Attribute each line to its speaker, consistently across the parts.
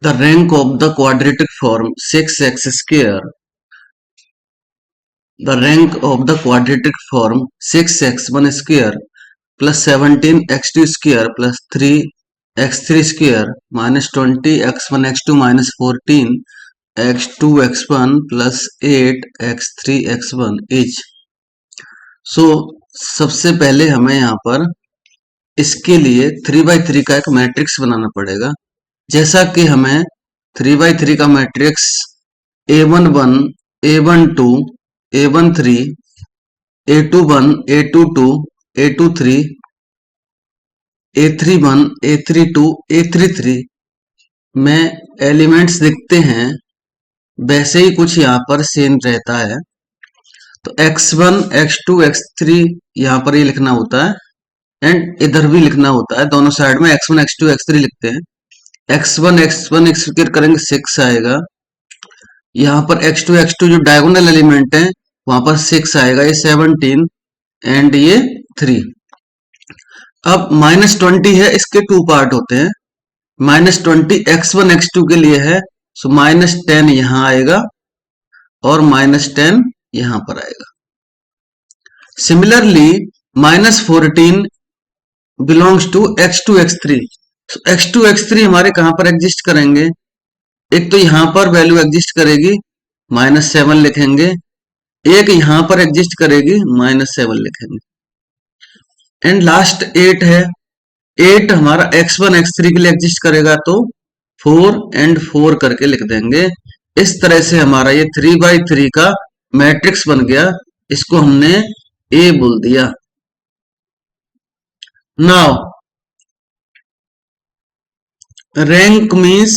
Speaker 1: The rank of the quadratic form 6x square. The rank of the quadratic form 6x1 square plus 17x2 square plus 3x3 square minus 20x1 x2 minus 14 x2 x1 plus 8 x3 x1 is. सो सबसे पहले हमें यहाँ पर इसके लिए 3x3 का एक matrix बनाना पड़ेगा। जैसा कि हमें 3x3 का matrix A11, A12, A13, A21, A22, A23, A31, A32, A33 में एलिमेंट्स दिखते हैं, वैसे ही कुछ यहाँ पर सेम रहता है। तो x1, x2, x3 यहाँ पर ये लिखना होता है एंड इधर भी लिखना होता है, दोनों साइड में x1, x2, x3 लिखते हैं। x1 स्क्वायर करेंगे 6 आएगा। यहाँ पर x2 जो डायगोनल एलिमेंट है वहां पर 6 आएगा, ये 17 एंड ये 3। अब -20 है, इसके 2 पार्ट होते हैं। -20 x1 x2 के लिए है, सो -10 यहां आएगा और -10 यहां पर आएगा। Similarly -14 belongs to x2 x3। x2 x3 हमारे कहां पर एग्जिस्ट करेंगे? एक तो यहां पर वैल्यू एग्जिस्ट करेगी, -7 लिखेंगे। एक यहां पर एग्जिस्ट करेगी, -7 लिखेंगे। एंड लास्ट 8 है, 8 हमारा x1 x3 के लिए एग्जिस्ट करेगा, तो 4 एंड 4 करके लिख देंगे। इस तरह से हमारा ये 3x3 का मैट्रिक्स बन गया, इसको हमने A बोल दिया। नाउ रैंक मीन्स,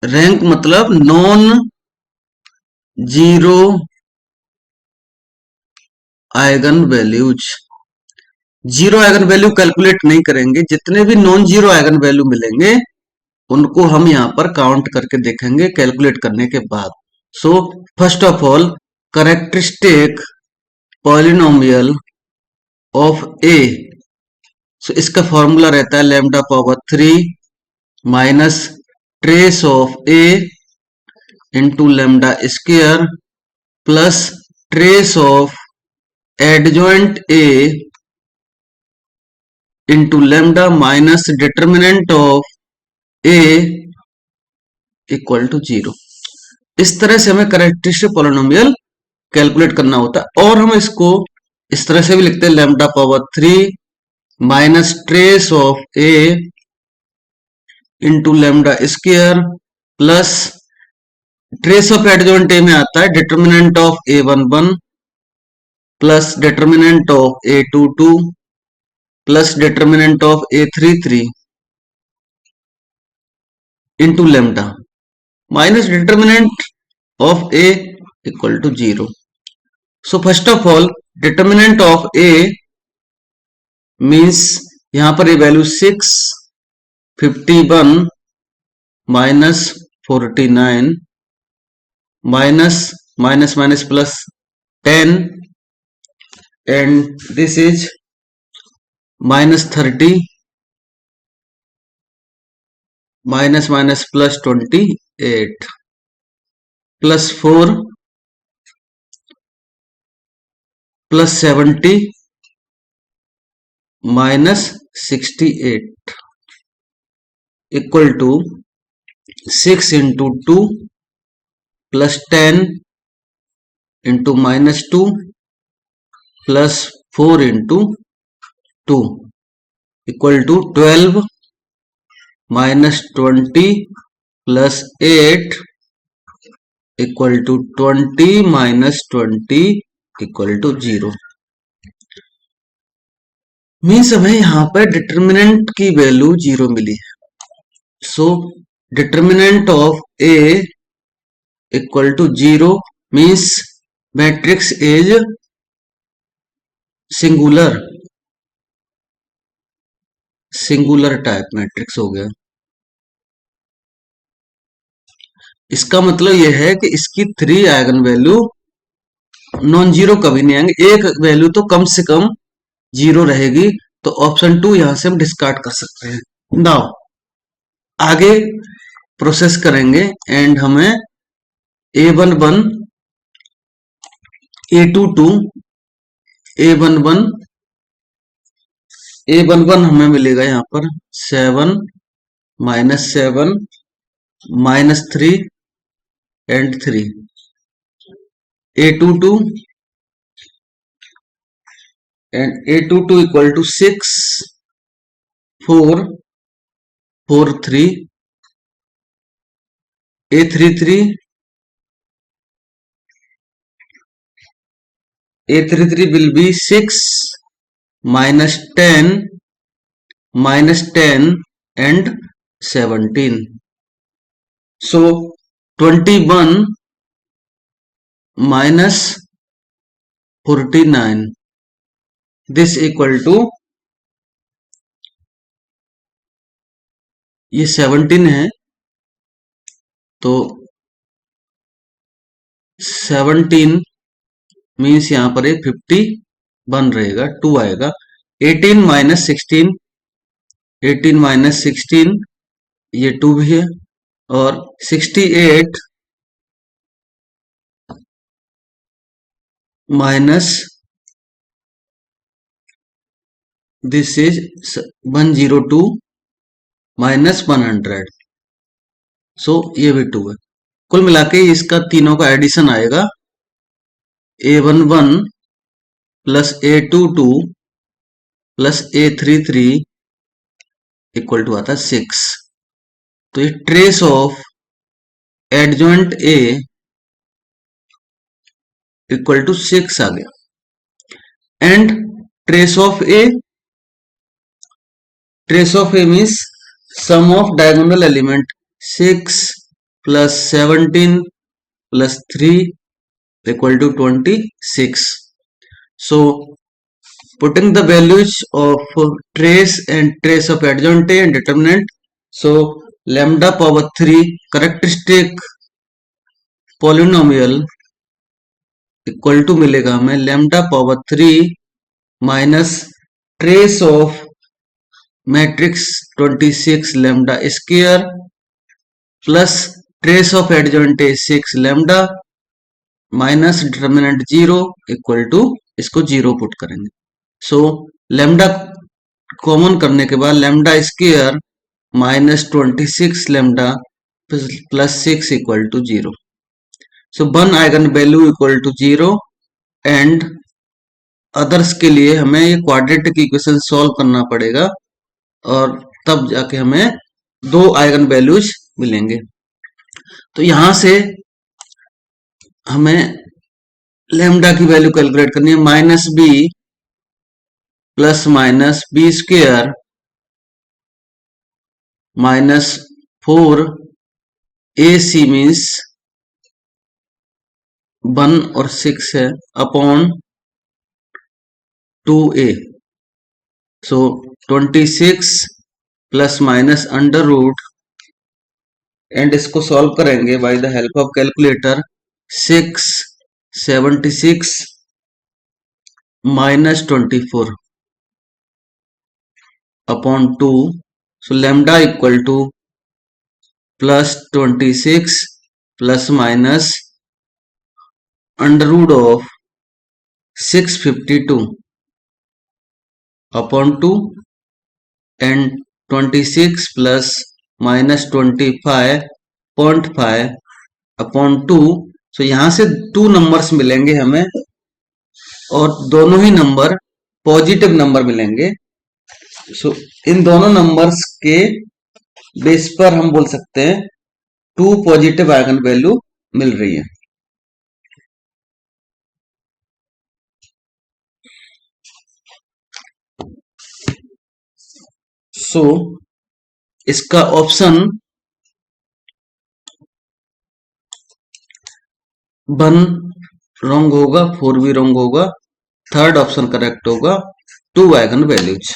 Speaker 1: रैंक मतलब non zero eigen values. Zero eigen value calculate नहीं करेंगे, जितने भी नॉन जीरो आइगन वैल्यू मिलेंगे उनको हम यहां पर काउंट करके देखेंगे कैलकुलेट करने के बाद। So first of all characteristic polynomial of a. So इसका फॉर्मूला रहता है lambda power 3 minus trace of A into lambda square plus trace of adjoint a into lambda minus determinant of a equal to 0। इस तरह से हमें characteristic polynomial calculate करना होता है। और हम इसको इस तरह से भी लिखते हैं lambda power 3 minus trace of A into lambda square plus trace of adjoint A में आता है determinant of A11 plus determinant of A22 plus determinant of A33 into lambda minus determinant of A equal to 0। So first of all determinant of A means यहां पर ये value 6, 51 minus 49 minus minus minus plus 10 and this is -30 minus minus plus 28 plus 4 plus 70 minus 68 equal to 6 into 2 plus 10 into -2 plus 4 into 2 equal to 12 minus 20 plus 8 equal to 20 minus 20 equal to 0। Means हमें यहां पर determinant की value 0 मिली है। So determinant of a equal to 0 means matrix is singular, singular type matrix हो गया। इसका मतलब यह है कि इसकी 3 आइगन वैल्यू नॉन जीरो कभी नहीं आएंगे, एक वैल्यू तो कम से कम 0 रहेगी, तो ऑप्शन 2 यहां से हम डिस्कार्ड कर सकते हैं। नाउ आगे प्रोसेस करेंगे एंड हमें A11 A22 A11 A11 हमें मिलेगा यहाँ पर 7 -7 -3 and 3 A22 and A22 equal to 6 4 4 3 A33 A33 will be 6 -10 -10 and 17. So 21 minus 49 this equal to ये 17 है तो 17 मीन्स यहाँ पर एक 50 बन रहेगा 2 आएगा 18 माइनस 16 18 माइनस 16 ये 2 भी है और 68 माइनस दिस इज 102 माइनस 100 सो ये भी 2 है। कुल मिला के इसका तीनों का एडिशन आएगा A11 plus A22 plus A33 equal to आता है 6। तो ये trace of adjoint A equal to 6 आ गया and trace of A means sum of diagonal element 6 plus 17 plus 3 equal to 26. So putting the values of trace and trace of adjoint A and determinant. So lambda power 3 characteristic polynomial equal to मिलेगा हमें lambda power 3 minus trace of matrix 26 lambda square plus trace of adjoint A 6 lambda minus determinant 0 equal to इसको 0 put करेंगे। So lambda common करने के बाद lambda square minus 26 lambda plus 6 equal to 0। So one eigen value equal to 0 and others के लिए हमें ये quadratic equation solve करना पड़ेगा और तब जाके हमें 2 आइगन वैल्यूज मिलेंगे। तो यहां से हमें लेमडा की वैल्यू कैलकुलेट करनी है minus B plus minus B square minus 4 A C means 1 और 6 है upon 2a। So 26 plus minus under root and इसको सॉल्व करेंगे by the help of calculator 676 minus 24 upon 2. So lambda equal to plus 26 plus minus under root of 652 upon 2 and 26 plus minus 25.5 upon 2। सो यहां से 2 numbers मिलेंगे हमें और दोनों ही number positive number मिलेंगे। सो इन दोनों नंबर्स के बेस पर हम बोल सकते हैं 2 पॉजिटिव आइगन वैल्यू मिल रही है। सो इसका ऑप्शन 1 रॉन्ग होगा, 4 भी रॉन्ग होगा, थर्ड ऑप्शन करेक्ट होगा 2 आइगन वैल्यूज।